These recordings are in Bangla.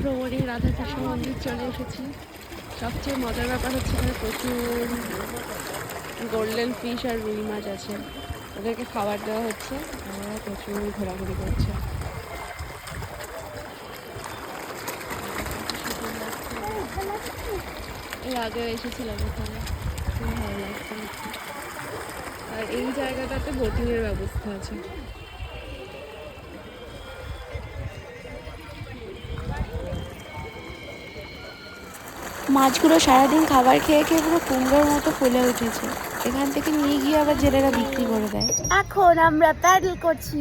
ভ্রমণী রাধাকৃষ্ণ মন্দির চলে এসেছি। সবচেয়ে মজার ব্যাপার হচ্ছে এখানে প্রচুর গোল্ডেন ফিশ আর রুই মাছ আছে, ওদেরকে খাবার দেওয়া হচ্ছে, ওরা প্রচুর ঘোরাঘুরি করছে। এর আগেও এসেছিলাম এখানে, খুব ভালো লাগছে। আর এই জায়গাটাতে বোটিংয়ের ব্যবস্থা আছে। মাছগুলো সারাদিন খাবার খেয়ে খেয়ে পুরো কুমড়োর মতো ফুলে উঠেছে। এখান থেকে নিয়ে গিয়ে আবার জেলেরা বিক্রি করে দেয়। এখন আমরা প্যাডেল করছি।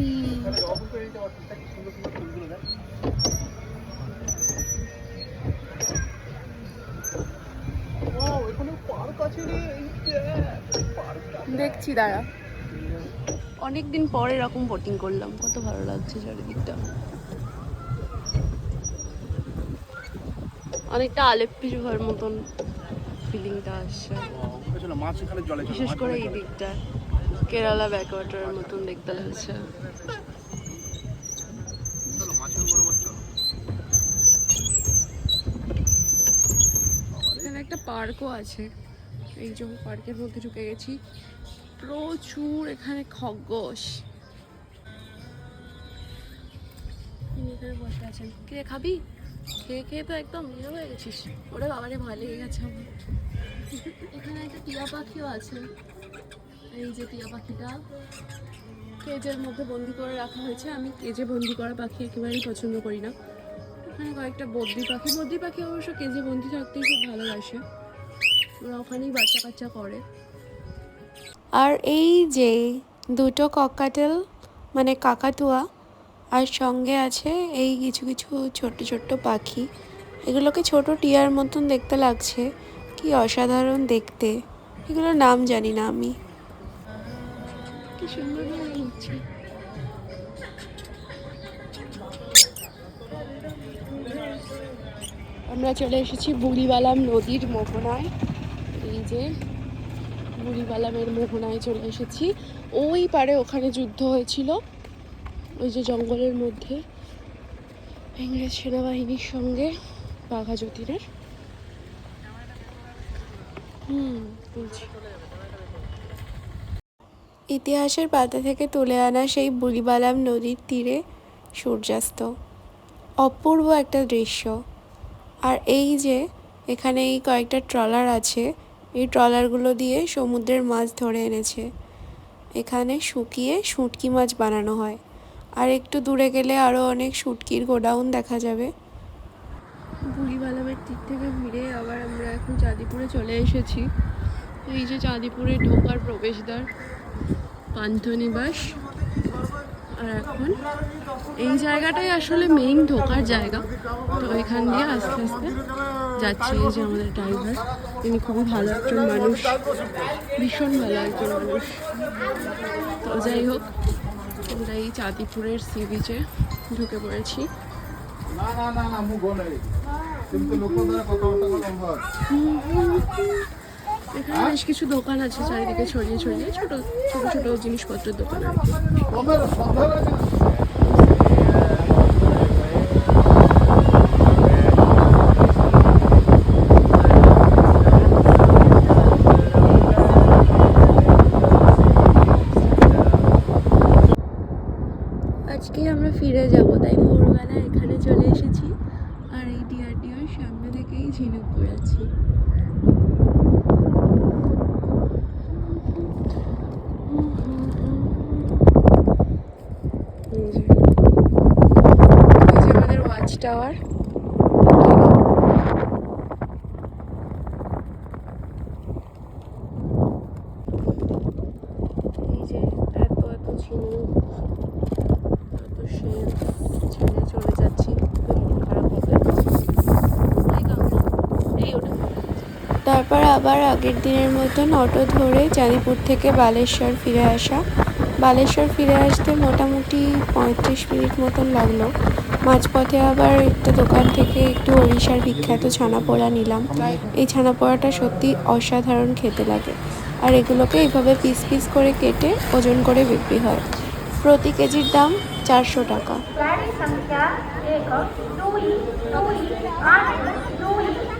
দেখছি দাঁড়া, অনেকদিন পরে এরকম বোটিং করলাম, কত ভালো লাগছে চারিদিকটা। অনেকটা আলেপ্পি গুহার মতন ফিলিংটা আসছে, বিশেষ করে এই দিকটা কেরালা ব্যাকওয়াটারের মতন দেখতে লাগছে। এখানে একটা পার্কও আছে, এই যে পার্কের মধ্যে ঢুকে গেছি। প্রচুর এখানে খরগোশ এখানে বসে আছেন। কে খাবি? খেয়ে খেয়ে তো একদম ইয়ে হয়ে গেছিস। ওরে বাবারে, ভয় লেগে গেছে আমার। এখানে একটা টিয়া পাখিও আছে, এই যে টিয়া পাখিটা কেজের মধ্যে বন্দি করে রাখা হয়েছে। আমি কেজে বন্দি করা পাখি একেবারেই পছন্দ করি না। এখানে কয়েকটা বদ্রি পাখি অবশ্য কেজে বন্দি থাকতেই খুব ভালোবাসে, ওরা ওখানেই বাচ্চা কাচ্চা করে। আর এই যে দুটো ককাটেল মানে কাকাতুয়া, আর সঙ্গে আছে এই কিছু কিছু ছোট্ট ছোট্ট পাখি। এগুলোকে ছোট টিয়ার মতন দেখতে লাগছে, কি অসাধারণ দেখতে। এগুলোর নাম জানি না আমি। কি সুন্দর লাগছে। আমরা চলে এসেছি বুড়িবালাম নদীর মোহনায়। এই যে বুড়িবালামের মোহনায় চলে এসেছি। ওই পারে ওখানে যুদ্ধ হয়েছিল, ওই যে জঙ্গলের মধ্যে ইংরেজ সেনাবাহিনীর সঙ্গে বাঘা যতীনের। বলছি ইতিহাসের পাতা থেকে তুলে আনা সেই বুড়িবালাম নদীর তীরে সূর্যাস্ত, অপূর্ব একটা দৃশ্য। আর এই যে এখানে এই কয়েকটা ট্রলার আছে, এই ট্রলারগুলো দিয়ে সমুদ্রের মাছ ধরে এনেছে। এখানে শুকিয়ে শুঁটকি মাছ বানানো হয়। আর একটু দূরে গেলে আরও অনেক শুঁটকির গোডাউন দেখা যাবে। বুড়িবালামের দিক থেকে ফিরে আবার আমরা এখন চাঁদিপুরে চলে এসেছি। এই যে চাঁদিপুরে ঢোকার প্রবেশদ্বার পান্থনিবাস। আর এখন এই জায়গাটাই আসলে মেইন ঢোকার জায়গা, তো এখান দিয়ে আস্তে আস্তে যাচ্ছি। এই যে আমাদের ড্রাইভার, তিনি খুবই ভালো একজন মানুষ, ভীষণ ভালো একজন মানুষ। তো যাই হোক, আমরা এই চাঁদিপুরের সি বিচে ঢুকে পড়েছি। এখানে বেশ কিছু দোকান আছে চারিদিকে ছড়িয়ে ছড়িয়ে, ছোট ছোট ছোট জিনিসপত্রের দোকান আর কি। আজকে আমরা ফিরে যাব, তাই ভোরবেলা এখানে চলে এসেছি। আর এই ডিআরডিওর সামনে থেকেই ঝিনুক করেছি। আমাদের ওয়াচ টাওয়ার। এই যে এত এত ঝিনুক, এত শেল ছেড়ে চলে যাচ্ছি, মন খারাপ হবে। তারপর আবার আগের দিনের মতন অটো ধরে চাঁদিপুর থেকে বালেশ্বর ফিরে আসা। বালেশ্বর ফিরে আসতে মোটামুটি 35 মিনিট মতন লাগলো। মাঝপথে আবার একটা দোকান থেকে একটু ওড়িশার বিখ্যাত ছানাপোড়া নিলাম। এই ছানাপোড়াটা সত্যি অসাধারণ খেতে লাগে। আর এগুলোকে এইভাবে পিস পিস করে কেটে ওজন করে বিক্রি হয়। প্রতি কেজির দাম 400 টাকা। गाड़ी संख्या 1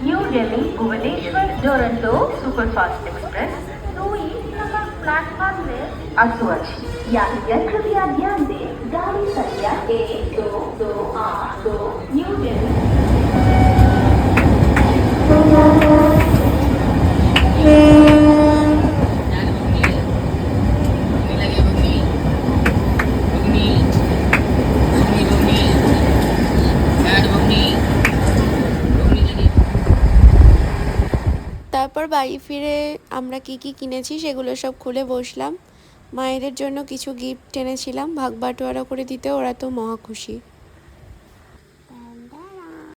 New Delhi Bhubaneswar Duronto superfast express 2 number platform से आसू अछि। यात्रियों कृपया ध्यान दें, गाड़ी संख्या 1228 न्यू दिल्ली। তারপর বাড়ি ফিরে আমরা কি কি কিনেছি সেগুলো সব খুলে বসলাম। মায়েদের জন্য কিছু গিফট এনেছিলাম, ভাগ বাটোয়ারা করে দিতে ওরা তো মহা খুশি।